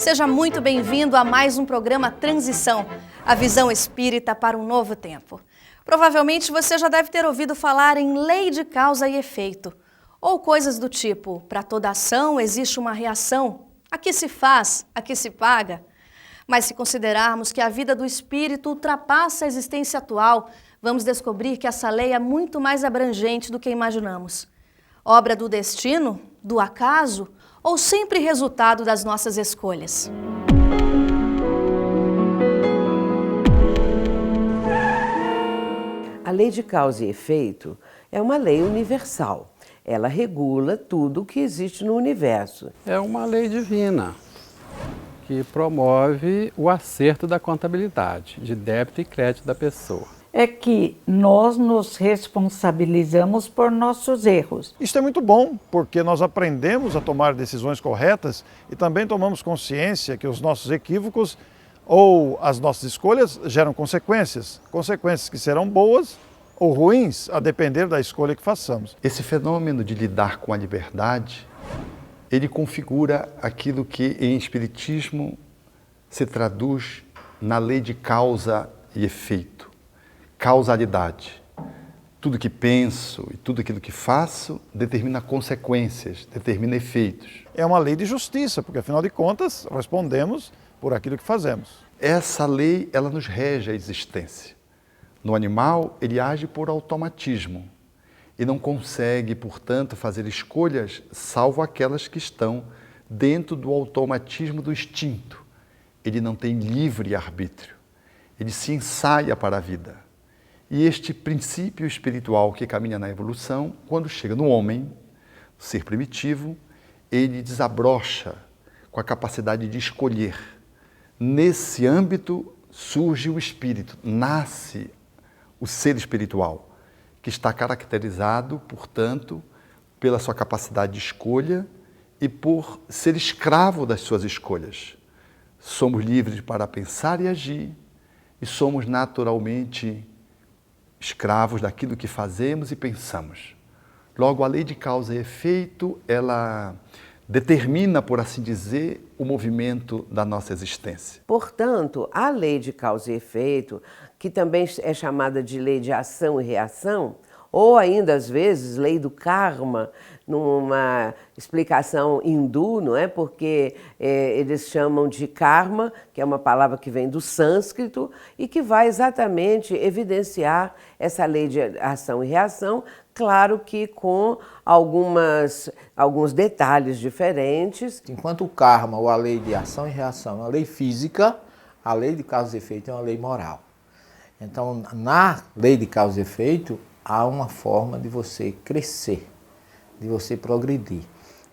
Seja muito bem-vindo a mais um programa Transição, a visão espírita para um novo tempo. Provavelmente você já deve ter ouvido falar em lei de causa e efeito, ou coisas do tipo, para toda ação existe uma reação, aqui se faz, aqui se paga. Mas se considerarmos que a vida do espírito ultrapassa a existência atual, vamos descobrir que essa lei é muito mais abrangente do que imaginamos. Obra do destino, do acaso, ou sempre resultado das nossas escolhas? A lei de causa e efeito é uma lei universal. Ela regula tudo o que existe no universo. É uma lei divina que promove o acerto da contabilidade, de débito e crédito da pessoa. É que nós nos responsabilizamos por nossos erros. Isso é muito bom, porque nós aprendemos a tomar decisões corretas e também tomamos consciência que os nossos equívocos ou as nossas escolhas geram consequências. Consequências que serão boas ou ruins, a depender da escolha que façamos. Esse fenômeno de lidar com a liberdade, ele configura aquilo que em espiritismo se traduz na lei de causa e efeito. Causalidade. Tudo que penso e tudo aquilo que faço determina consequências, determina efeitos. É uma lei de justiça, porque afinal de contas respondemos por aquilo que fazemos. Essa lei, ela nos rege a existência. No animal, ele age por automatismo e não consegue, portanto, fazer escolhas salvo aquelas que estão dentro do automatismo do instinto. Ele não tem livre arbítrio, ele se ensaia para a vida. E este princípio espiritual que caminha na evolução, quando chega no homem, ser primitivo, ele desabrocha com a capacidade de escolher. Nesse âmbito surge o espírito, nasce o ser espiritual, que está caracterizado, portanto, pela sua capacidade de escolha e por ser escravo das suas escolhas. Somos livres para pensar e agir e somos naturalmente escravos daquilo que fazemos e pensamos. Logo, a lei de causa e efeito, ela determina, por assim dizer, o movimento da nossa existência. Portanto, a lei de causa e efeito, que também é chamada de lei de ação e reação, ou ainda, às vezes, lei do karma, numa explicação hindu, não é? Porque eles chamam de karma, que é uma palavra que vem do sânscrito e que vai exatamente evidenciar essa lei de ação e reação, claro que com alguns detalhes diferentes. Enquanto o karma, ou a lei de ação e reação, é uma lei física, a lei de causa e efeito é uma lei moral. Então, na lei de causa e efeito, há uma forma de você crescer, de você progredir.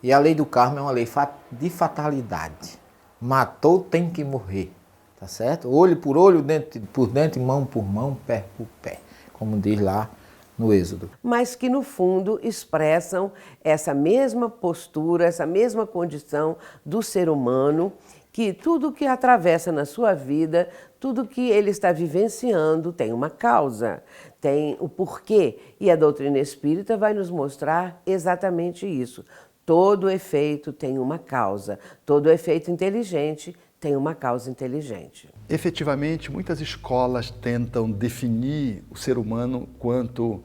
E a lei do karma é uma lei de fatalidade. Matou, tem que morrer, tá certo? Olho por olho, dente por dente, mão por mão, pé por pé, como diz lá no Êxodo. Mas que, no fundo, expressam essa mesma postura, essa mesma condição do ser humano, que tudo que atravessa na sua vida, tudo que ele está vivenciando tem uma causa, tem o porquê. E a doutrina espírita vai nos mostrar exatamente isso. Todo efeito tem uma causa, todo efeito inteligente tem uma causa inteligente. Efetivamente, muitas escolas tentam definir o ser humano quanto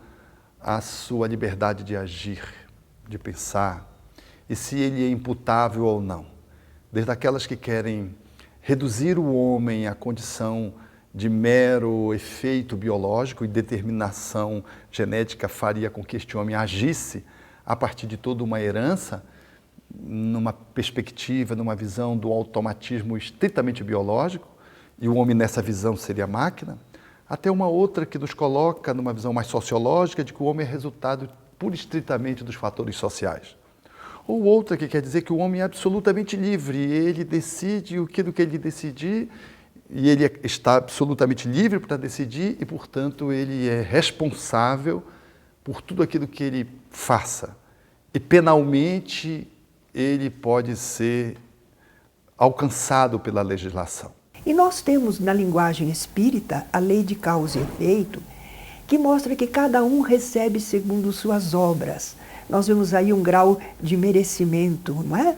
à sua liberdade de agir, de pensar, e se ele é imputável ou não. Desde aquelas que querem reduzir o homem à condição de mero efeito biológico e determinação genética faria com que este homem agisse a partir de toda uma herança, numa perspectiva, numa visão do automatismo estritamente biológico, e o homem nessa visão seria máquina, até uma outra que nos coloca numa visão mais sociológica de que o homem é resultado pura e estritamente dos fatores sociais. Ou outra que quer dizer que o homem é absolutamente livre, ele decide aquilo que ele decidir, e ele está absolutamente livre para decidir, e, portanto, ele é responsável por tudo aquilo que ele faça. E, penalmente, ele pode ser alcançado pela legislação. E nós temos na linguagem espírita a lei de causa e efeito, que mostra que cada um recebe segundo suas obras. Nós vemos aí um grau de merecimento, não é?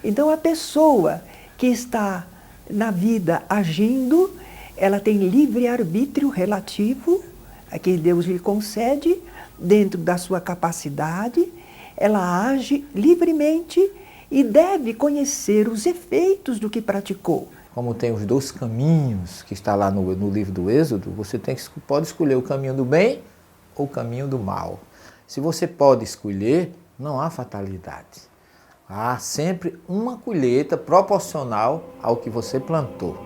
Então a pessoa que está na vida agindo, ela tem livre-arbítrio relativo, a que Deus lhe concede, dentro da sua capacidade, ela age livremente e deve conhecer os efeitos do que praticou. Como tem os 2 caminhos que está lá no livro do Êxodo, você pode escolher o caminho do bem ou o caminho do mal. Se você pode escolher, não há fatalidade. Há sempre uma colheita proporcional ao que você plantou.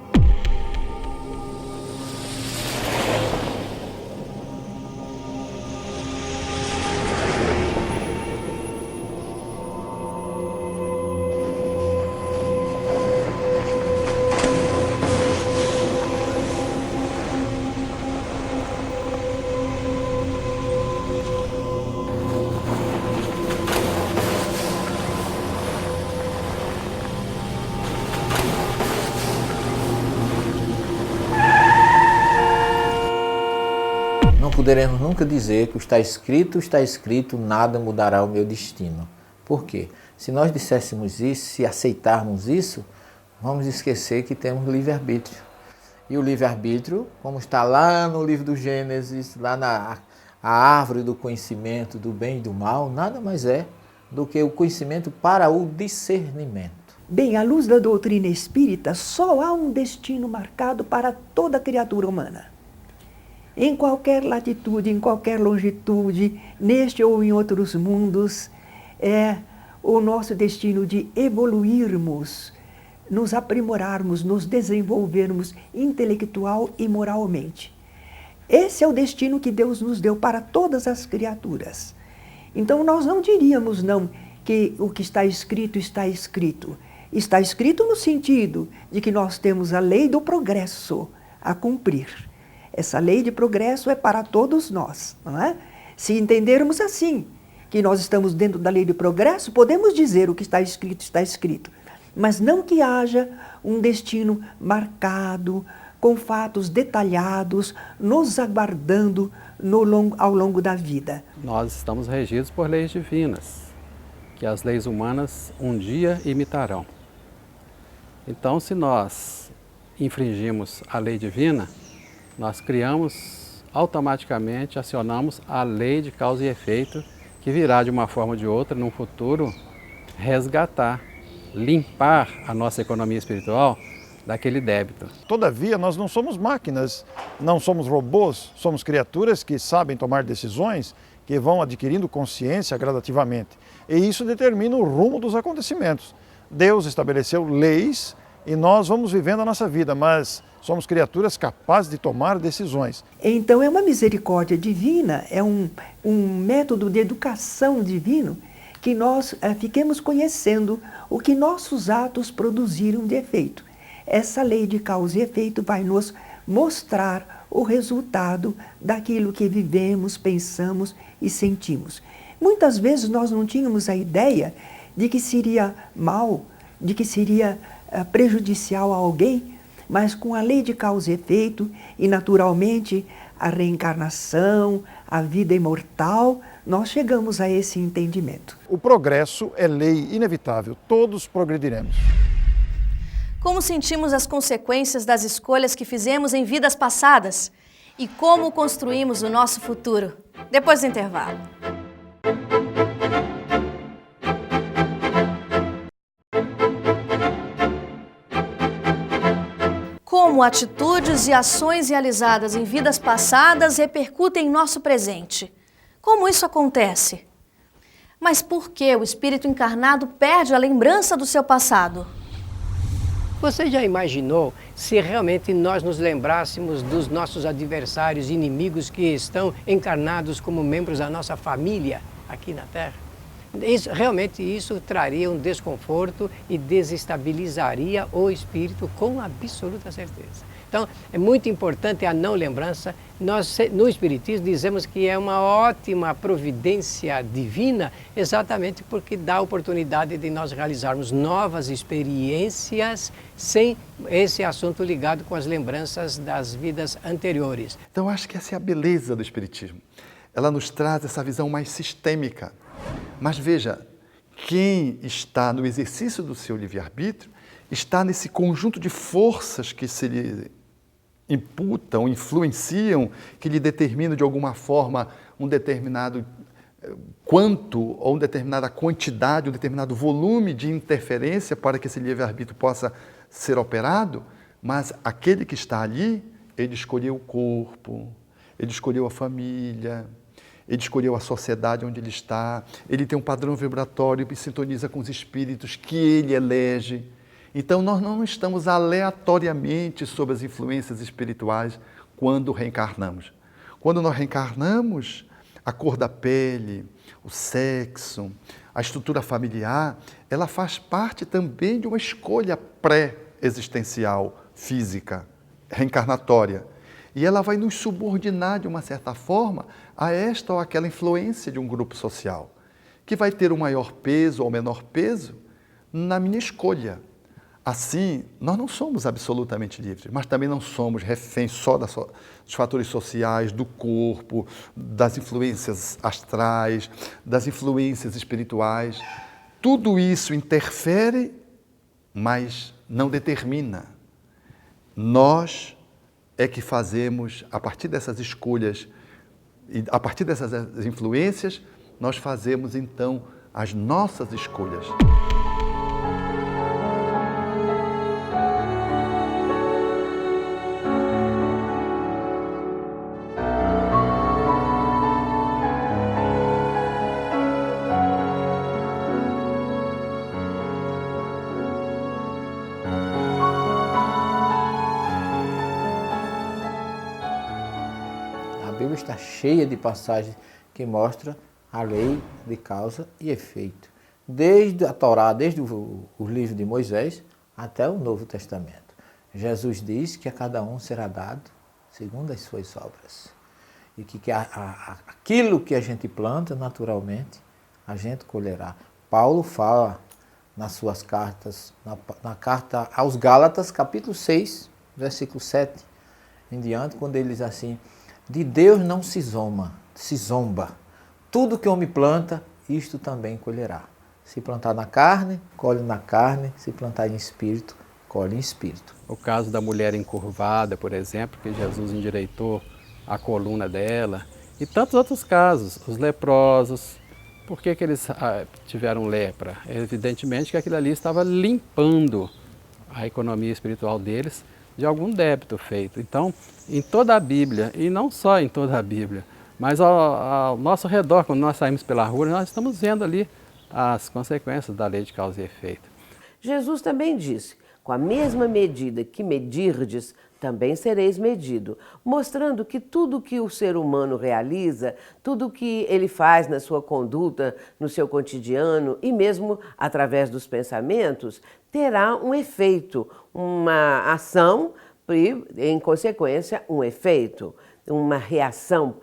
Não poderemos nunca dizer que o está escrito, nada mudará o meu destino. Por quê? Se nós disséssemos isso, se aceitarmos isso, vamos esquecer que temos livre-arbítrio. E o livre-arbítrio, como está lá no livro do Gênesis, lá na árvore do conhecimento do bem e do mal, nada mais é do que o conhecimento para o discernimento. Bem, à luz da doutrina espírita, só há um destino marcado para toda criatura humana. Em qualquer latitude, em qualquer longitude, neste ou em outros mundos, é o nosso destino de evoluirmos, nos aprimorarmos, nos desenvolvermos intelectual e moralmente. Esse é o destino que Deus nos deu para todas as criaturas. Então nós não diríamos não que o que está escrito está escrito. Está escrito no sentido de que nós temos a lei do progresso a cumprir. Essa lei de progresso é para todos nós, não é? Se entendermos assim, que nós estamos dentro da lei de progresso, podemos dizer o que está escrito, mas não que haja um destino marcado, com fatos detalhados, nos aguardando ao longo da vida. Nós estamos regidos por leis divinas, que as leis humanas um dia imitarão. Então, se nós infringimos a lei divina, nós criamos, automaticamente acionamos a lei de causa e efeito, que virá de uma forma ou de outra, num futuro, resgatar, limpar a nossa economia espiritual daquele débito. Todavia, nós não somos máquinas, não somos robôs, somos criaturas que sabem tomar decisões, que vão adquirindo consciência gradativamente. E isso determina o rumo dos acontecimentos. Deus estabeleceu leis e nós vamos vivendo a nossa vida, mas somos criaturas capazes de tomar decisões. Então é uma misericórdia divina, é um método de educação divino que nós fiquemos conhecendo o que nossos atos produziram de efeito. Essa lei de causa e efeito vai nos mostrar o resultado daquilo que vivemos, pensamos e sentimos. Muitas vezes nós não tínhamos a ideia de que seria mal, de que seria prejudicial a alguém, mas com a lei de causa e efeito e naturalmente a reencarnação, a vida imortal, nós chegamos a esse entendimento. O progresso é lei inevitável, todos progrediremos. Como sentimos as consequências das escolhas que fizemos em vidas passadas e como construímos o nosso futuro? Depois do intervalo. Como atitudes e ações realizadas em vidas passadas repercutem em nosso presente? Como isso acontece? Mas por que o espírito encarnado perde a lembrança do seu passado? Você já imaginou se realmente nós nos lembrássemos dos nossos adversários, inimigos que estão encarnados como membros da nossa família aqui na Terra? Realmente isso traria um desconforto e desestabilizaria o espírito com absoluta certeza. Então, é muito importante a não lembrança. Nós, no Espiritismo, dizemos que é uma ótima providência divina, exatamente porque dá a oportunidade de nós realizarmos novas experiências sem esse assunto ligado com as lembranças das vidas anteriores. Então, eu acho que essa é a beleza do Espiritismo. Ela nos traz essa visão mais sistêmica. Mas veja, quem está no exercício do seu livre-arbítrio, está nesse conjunto de forças que se lhe imputam, influenciam, que lhe determinam de alguma forma um determinado quanto ou uma determinada quantidade, um determinado volume de interferência para que esse livre-arbítrio possa ser operado, mas aquele que está ali, ele escolheu o corpo, ele escolheu a família, ele escolheu a sociedade onde ele está, ele tem um padrão vibratório e sintoniza com os espíritos que ele elege. Então, nós não estamos aleatoriamente sob as influências espirituais quando reencarnamos. Quando nós reencarnamos, a cor da pele, o sexo, a estrutura familiar, ela faz parte também de uma escolha pré-existencial, física, reencarnatória. E ela vai nos subordinar, de uma certa forma, a esta ou aquela influência de um grupo social, que vai ter um maior peso ou menor peso na minha escolha. Assim, nós não somos absolutamente livres, mas também não somos reféns só dos fatores sociais, do corpo, das influências astrais, das influências espirituais. Tudo isso interfere, mas não determina. Nós é que fazemos, a partir dessas escolhas e a partir dessas influências, nós fazemos então as nossas escolhas. A Bíblia está cheia de passagens que mostram a lei de causa e efeito. Desde a Torá, desde o livro de Moisés, até o Novo Testamento. Jesus diz que a cada um será dado segundo as suas obras. E que aquilo que a gente planta, naturalmente, a gente colherá. Paulo fala nas suas cartas, na carta aos Gálatas, capítulo 6, versículo 7 em diante, quando ele diz assim: de Deus não se zomba. Tudo que o homem planta, isto também colherá. Se plantar na carne, colhe na carne. Se plantar em espírito, colhe em espírito. O caso da mulher encurvada, por exemplo, que Jesus endireitou a coluna dela. E tantos outros casos, os leprosos. Por que eles tiveram lepra? Evidentemente que aquilo ali estava limpando a economia espiritual deles de algum débito feito. Então, em toda a Bíblia, e não só em toda a Bíblia, mas ao nosso redor, quando nós saímos pela rua, nós estamos vendo ali as consequências da lei de causa e efeito. Jesus também disse: com a mesma medida que medirdes, também sereis medido, mostrando que tudo que o ser humano realiza, tudo que ele faz na sua conduta, no seu cotidiano e mesmo através dos pensamentos, terá um efeito, uma ação e, em consequência, um efeito, uma reação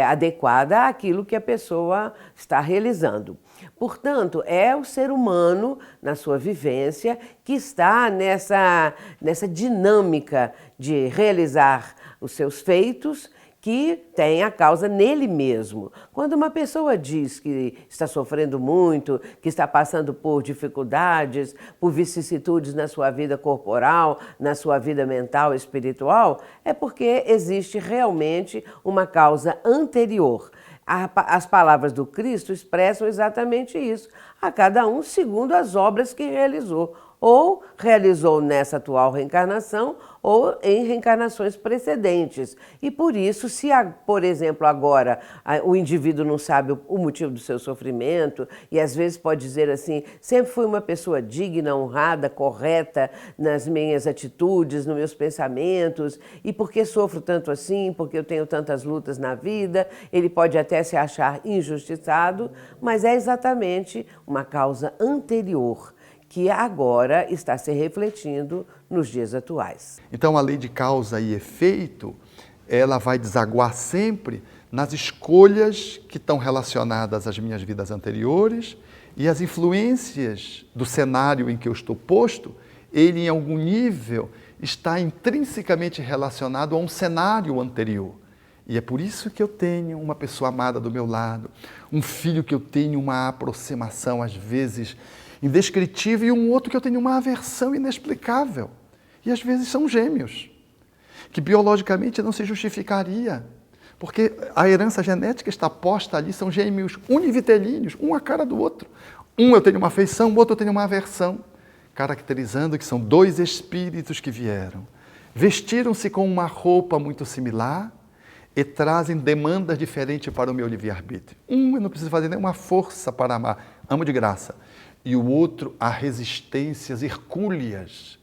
adequada àquilo que a pessoa está realizando. Portanto, é o ser humano, na sua vivência, que está nessa dinâmica de realizar os seus feitos, que tem a causa nele mesmo. Quando uma pessoa diz que está sofrendo muito, que está passando por dificuldades, por vicissitudes na sua vida corporal, na sua vida mental e espiritual, é porque existe realmente uma causa anterior. As palavras do Cristo expressam exatamente isso, a cada um segundo as obras que realizou, ou realizou nessa atual reencarnação, ou em reencarnações precedentes. E por isso, se, por exemplo, agora o indivíduo não sabe o motivo do seu sofrimento, e às vezes pode dizer assim: sempre fui uma pessoa digna, honrada, correta nas minhas atitudes, nos meus pensamentos, e por que sofro tanto assim, porque eu tenho tantas lutas na vida, ele pode até se achar injustiçado, mas é exatamente uma causa anterior, que agora está se refletindo nos dias atuais. Então, a lei de causa e efeito, ela vai desaguar sempre nas escolhas que estão relacionadas às minhas vidas anteriores e as influências do cenário em que eu estou posto, ele, em algum nível, está intrinsecamente relacionado a um cenário anterior. E é por isso que eu tenho uma pessoa amada do meu lado, um filho que eu tenho uma aproximação, às vezes, indescritível, e um outro que eu tenho uma aversão inexplicável. E às vezes são gêmeos, que biologicamente não se justificaria, porque a herança genética está posta ali, são gêmeos univitelíneos, um a cara do outro. Um eu tenho uma afeição, o outro eu tenho uma aversão, caracterizando que são dois espíritos que vieram, vestiram-se com uma roupa muito similar e trazem demandas diferentes para o meu livre-arbítrio. Um eu não preciso fazer nenhuma força para amar, amo de graça. E o outro há resistências hercúleas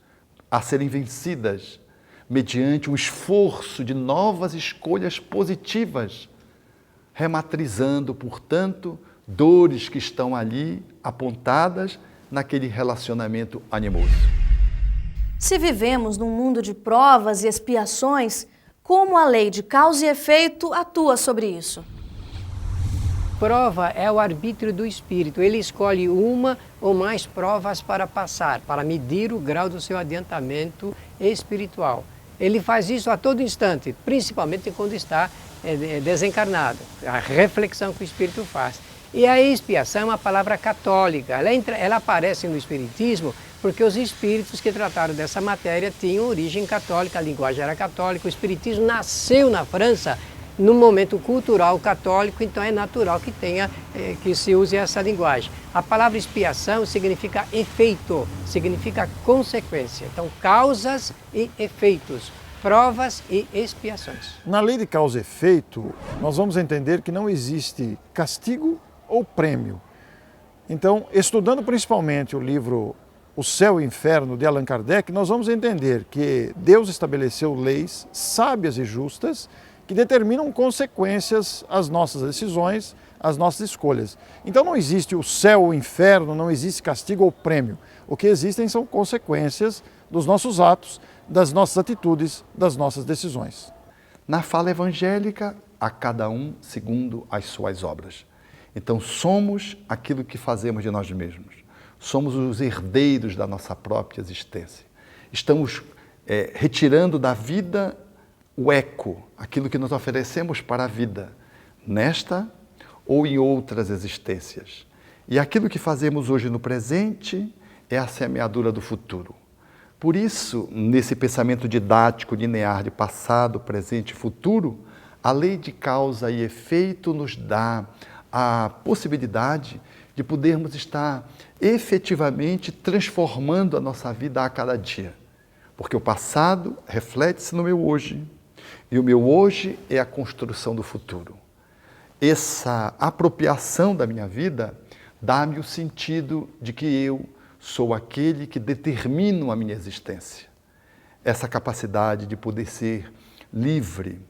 a serem vencidas mediante um esforço de novas escolhas positivas, rematrizando, portanto, dores que estão ali apontadas naquele relacionamento animoso. Se vivemos num mundo de provas e expiações, como a lei de causa e efeito atua sobre isso? Prova é o arbítrio do espírito. Ele escolhe uma ou mais provas para passar, para medir o grau do seu adiantamento espiritual. Ele faz isso a todo instante, principalmente quando está desencarnado. A reflexão que o espírito faz. E a expiação é uma palavra católica. Ela aparece no Espiritismo porque os espíritos que trataram dessa matéria tinham origem católica, a linguagem era católica. O Espiritismo nasceu na França num momento cultural católico, então é natural que se use essa linguagem. A palavra expiação significa efeito, significa consequência. Então, causas e efeitos, provas e expiações. Na lei de causa e efeito, nós vamos entender que não existe castigo ou prêmio. Então, estudando principalmente o livro O Céu e o Inferno, de Allan Kardec, nós vamos entender que Deus estabeleceu leis sábias e justas que determinam consequências às nossas decisões, às nossas escolhas. Então não existe o céu ou o inferno, não existe castigo ou prêmio. O que existem são consequências dos nossos atos, das nossas atitudes, das nossas decisões. Na fala evangélica, a cada um segundo as suas obras. Então somos aquilo que fazemos de nós mesmos. Somos os herdeiros da nossa própria existência. Estamos retirando da vida o eco, aquilo que nos oferecemos para a vida, nesta ou em outras existências. E aquilo que fazemos hoje no presente é a semeadura do futuro. Por isso, nesse pensamento didático linear de passado, presente e futuro, a lei de causa e efeito nos dá a possibilidade de podermos estar efetivamente transformando a nossa vida a cada dia. Porque o passado reflete-se no meu hoje, e o meu hoje é a construção do futuro. Essa apropriação da minha vida dá-me o sentido de que eu sou aquele que determino a minha existência. Essa capacidade de poder ser livre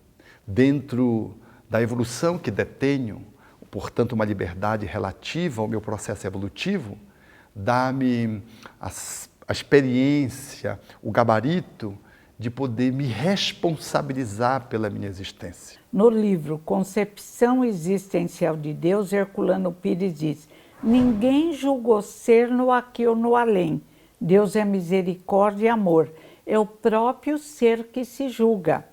dentro da evolução que detenho, portanto uma liberdade relativa ao meu processo evolutivo, dá-me a experiência, o gabarito de poder me responsabilizar pela minha existência. No livro Concepção Existencial de Deus, Herculano Pires diz: ninguém julgou ser no aqui ou no além. Deus é misericórdia e amor. É o próprio ser que se julga.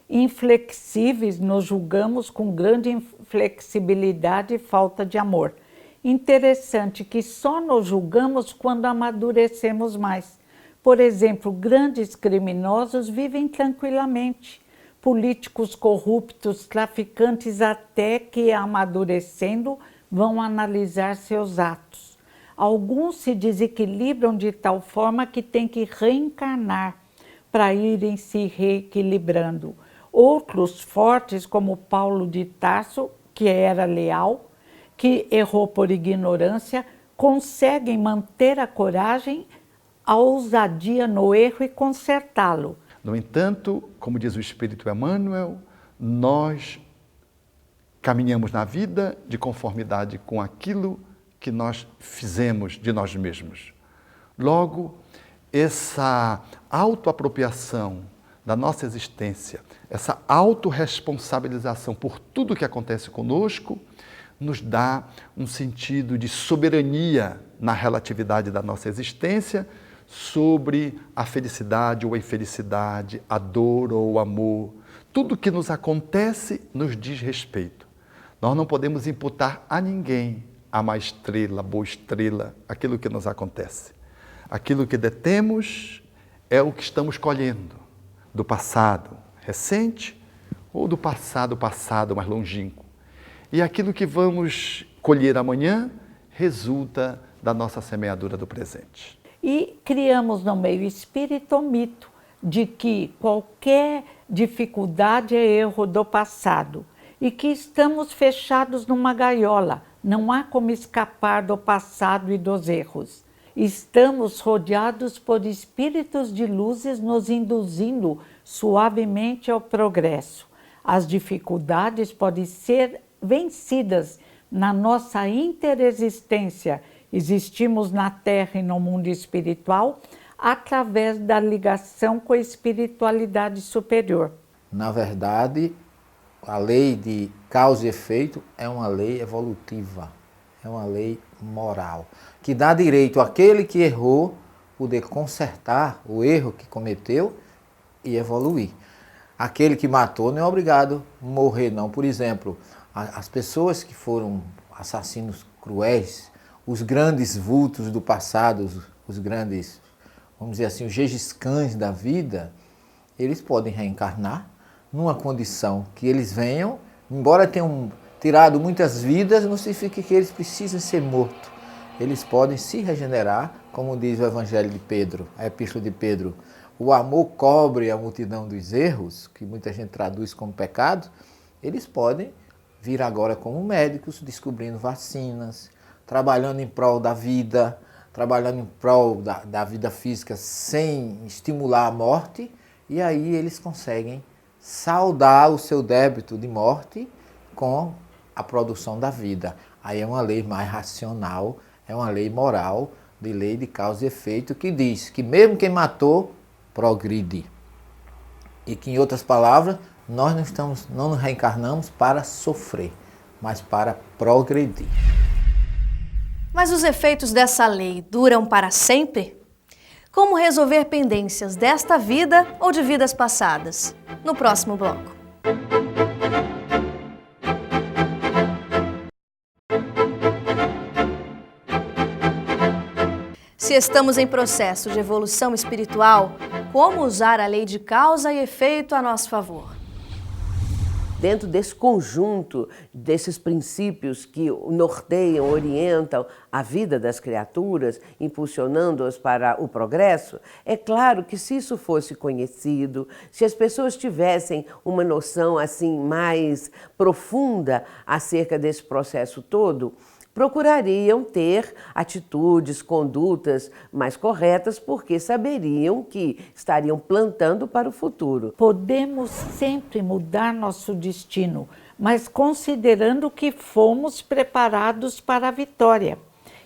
Inflexíveis, nos julgamos com grande inflexibilidade e falta de amor. Interessante que só nos julgamos quando amadurecemos mais. Por exemplo, grandes criminosos vivem tranquilamente. Políticos corruptos, traficantes, até que amadurecendo, vão analisar seus atos. Alguns se desequilibram de tal forma que têm que reencarnar para irem se reequilibrando. Outros fortes, como Paulo de Tarso, que era leal, que errou por ignorância, conseguem manter a coragem, a ousadia no erro e consertá-lo. No entanto, como diz o Espírito Emmanuel, nós caminhamos na vida de conformidade com aquilo que nós fizemos de nós mesmos. Logo, essa autoapropriação da nossa existência, essa autorresponsabilização por tudo que acontece conosco, nos dá um sentido de soberania na relatividade da nossa existência sobre a felicidade ou a infelicidade, a dor ou o amor. Tudo que nos acontece nos diz respeito. Nós não podemos imputar a ninguém a má estrela, a boa estrela, aquilo que nos acontece. Aquilo que detemos é o que estamos colhendo do passado recente ou do passado mais longínquo. E aquilo que vamos colher amanhã resulta da nossa semeadura do presente. E criamos no meio espírita o mito de que qualquer dificuldade é erro do passado e que estamos fechados numa gaiola, não há como escapar do passado e dos erros. Estamos rodeados por espíritos de luzes nos induzindo suavemente ao progresso. As dificuldades podem ser vencidas na nossa interexistência. Existimos na Terra e no mundo espiritual através da ligação com a espiritualidade superior. Na verdade, a lei de causa e efeito é uma lei evolutiva, é uma lei moral, que dá direito àquele que errou poder consertar o erro que cometeu e evoluir. Aquele que matou não é obrigado a morrer, não. Por exemplo, as pessoas que foram assassinos cruéis, os grandes vultos do passado, os grandes, vamos dizer assim, os Gengis Khans da vida, eles podem reencarnar numa condição que eles venham, embora tenham tirado muitas vidas, não significa que eles precisam ser mortos. Eles podem se regenerar, como diz o Evangelho de Pedro, a Epístola de Pedro. O amor cobre a multidão dos erros, que muita gente traduz como pecado. Eles podem vir agora como médicos, descobrindo vacinas, trabalhando em prol da vida, trabalhando em prol da vida física sem estimular a morte, e aí eles conseguem saldar o seu débito de morte com a produção da vida. Aí é uma lei mais racional, é uma lei moral, de lei de causa e efeito, que diz que mesmo quem matou, progride. E que, em outras palavras, nós não nos reencarnamos para sofrer, mas para progredir. Mas os efeitos dessa lei duram para sempre? Como resolver pendências desta vida ou de vidas passadas? No próximo bloco. Se estamos em processo de evolução espiritual, como usar a lei de causa e efeito a nosso favor? Dentro desse conjunto, desses princípios que norteiam, orientam a vida das criaturas, impulsionando-as para o progresso, é claro que se isso fosse conhecido, se as pessoas tivessem uma noção assim mais profunda acerca desse processo todo, procurariam ter atitudes, condutas mais corretas, porque saberiam que estariam plantando para o futuro. Podemos sempre mudar nosso destino, mas considerando que fomos preparados para a vitória,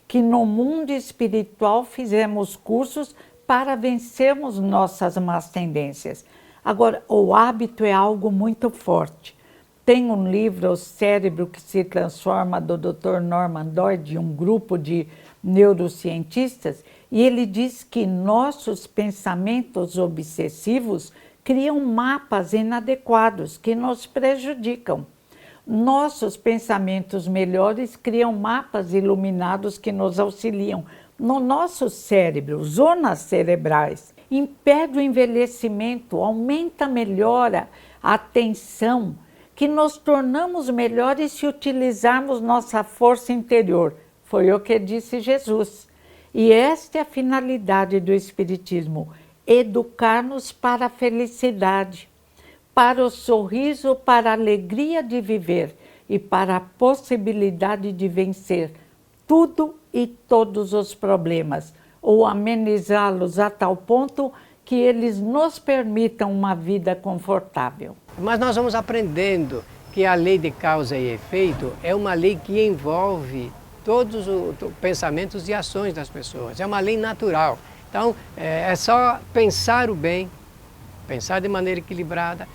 que no mundo espiritual fizemos cursos para vencermos nossas más tendências. Agora, o hábito é algo muito forte. Tem um livro, O Cérebro que se Transforma, do Dr. Norman Doidge, de um grupo de neurocientistas, e ele diz que nossos pensamentos obsessivos criam mapas inadequados que nos prejudicam. Nossos pensamentos melhores criam mapas iluminados que nos auxiliam. No nosso cérebro, zonas cerebrais, impede o envelhecimento, aumenta, melhora a atenção, que nos tornamos melhores se utilizarmos nossa força interior. Foi o que disse Jesus. E esta é a finalidade do Espiritismo, educar-nos para a felicidade, para o sorriso, para a alegria de viver e para a possibilidade de vencer tudo e todos os problemas, ou amenizá-los a tal ponto que eles nos permitam uma vida confortável. Mas nós vamos aprendendo que a lei de causa e efeito é uma lei que envolve todos os pensamentos e ações das pessoas. É uma lei natural. Então, é só pensar o bem, pensar de maneira equilibrada,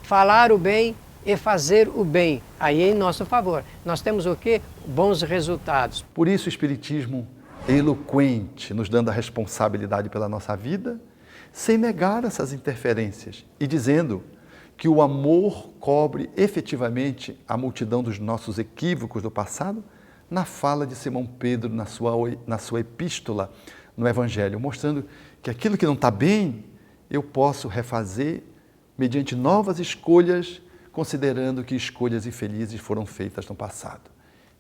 falar o bem e fazer o bem. Aí é em nosso favor. Nós temos o quê? Bons resultados. Por isso o Espiritismo é eloquente, nos dando a responsabilidade pela nossa vida, sem negar essas interferências e dizendo que o amor cobre efetivamente a multidão dos nossos equívocos do passado na fala de Simão Pedro, na sua epístola, no Evangelho, mostrando que aquilo que não está bem, eu posso refazer mediante novas escolhas, considerando que escolhas infelizes foram feitas no passado.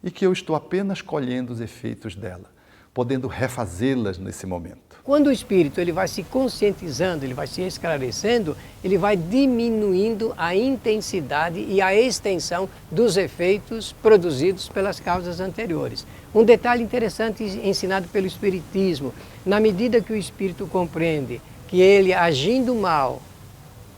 E que eu estou apenas colhendo os efeitos dela, podendo refazê-las nesse momento. Quando o espírito ele vai se conscientizando, ele vai se esclarecendo, ele vai diminuindo a intensidade e a extensão dos efeitos produzidos pelas causas anteriores. Um detalhe interessante ensinado pelo Espiritismo: na medida que o espírito compreende que ele, agindo mal,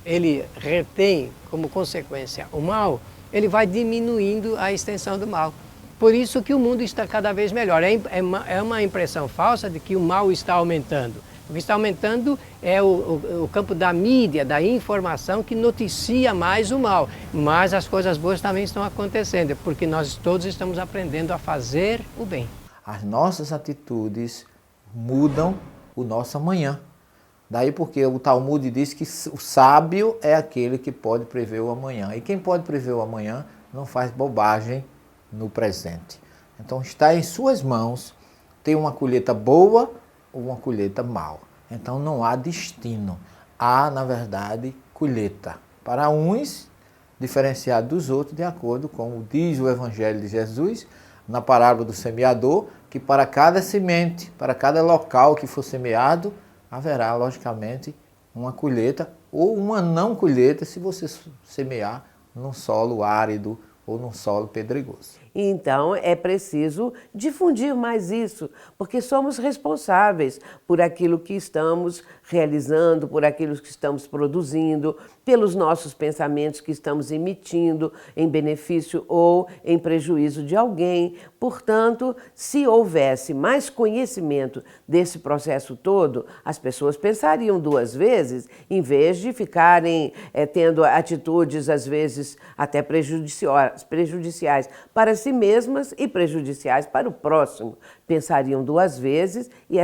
ele retém como consequência o mal, ele vai diminuindo a extensão do mal. Por isso que o mundo está cada vez melhor. É uma impressão falsa de que o mal está aumentando. O que está aumentando é o campo da mídia, da informação, que noticia mais o mal. Mas as coisas boas também estão acontecendo, porque nós todos estamos aprendendo a fazer o bem. As nossas atitudes mudam o nosso amanhã. Daí porque o Talmud diz que o sábio é aquele que pode prever o amanhã. E quem pode prever o amanhã não faz bobagem no presente. Então está em suas mãos ter uma colheita boa ou uma colheita mal. Então não há destino, há na verdade colheita. Para uns, diferenciado dos outros, de acordo com o diz o Evangelho de Jesus, na parábola do semeador, que para cada semente, para cada local que for semeado, haverá logicamente uma colheita ou uma não colheita se você semear num solo árido ou num solo pedregoso. Então, é preciso difundir mais isso, porque somos responsáveis por aquilo que estamos realizando, por aquilo que estamos produzindo, pelos nossos pensamentos que estamos emitindo em benefício ou em prejuízo de alguém. Portanto, se houvesse mais conhecimento desse processo todo, as pessoas pensariam duas vezes, em vez de ficarem tendo atitudes, às vezes, até prejudiciais para si mesmas e prejudiciais para o próximo. Pensariam duas vezes e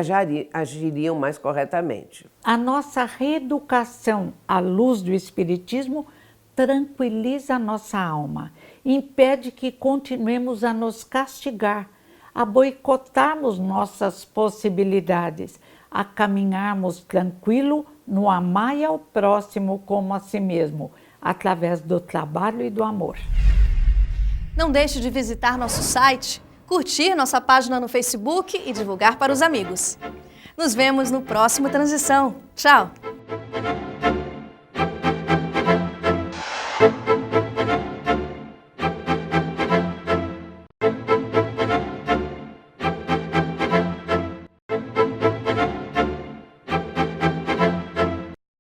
agiriam mais corretamente. A nossa reeducação à luz do Espiritismo tranquiliza a nossa alma, impede que continuemos a nos castigar, a boicotarmos nossas possibilidades, a caminharmos tranquilo no amar ao próximo como a si mesmo, através do trabalho e do amor. Não deixe de visitar nosso site, curtir nossa página no Facebook e divulgar para os amigos. Nos vemos no próximo Transição. Tchau!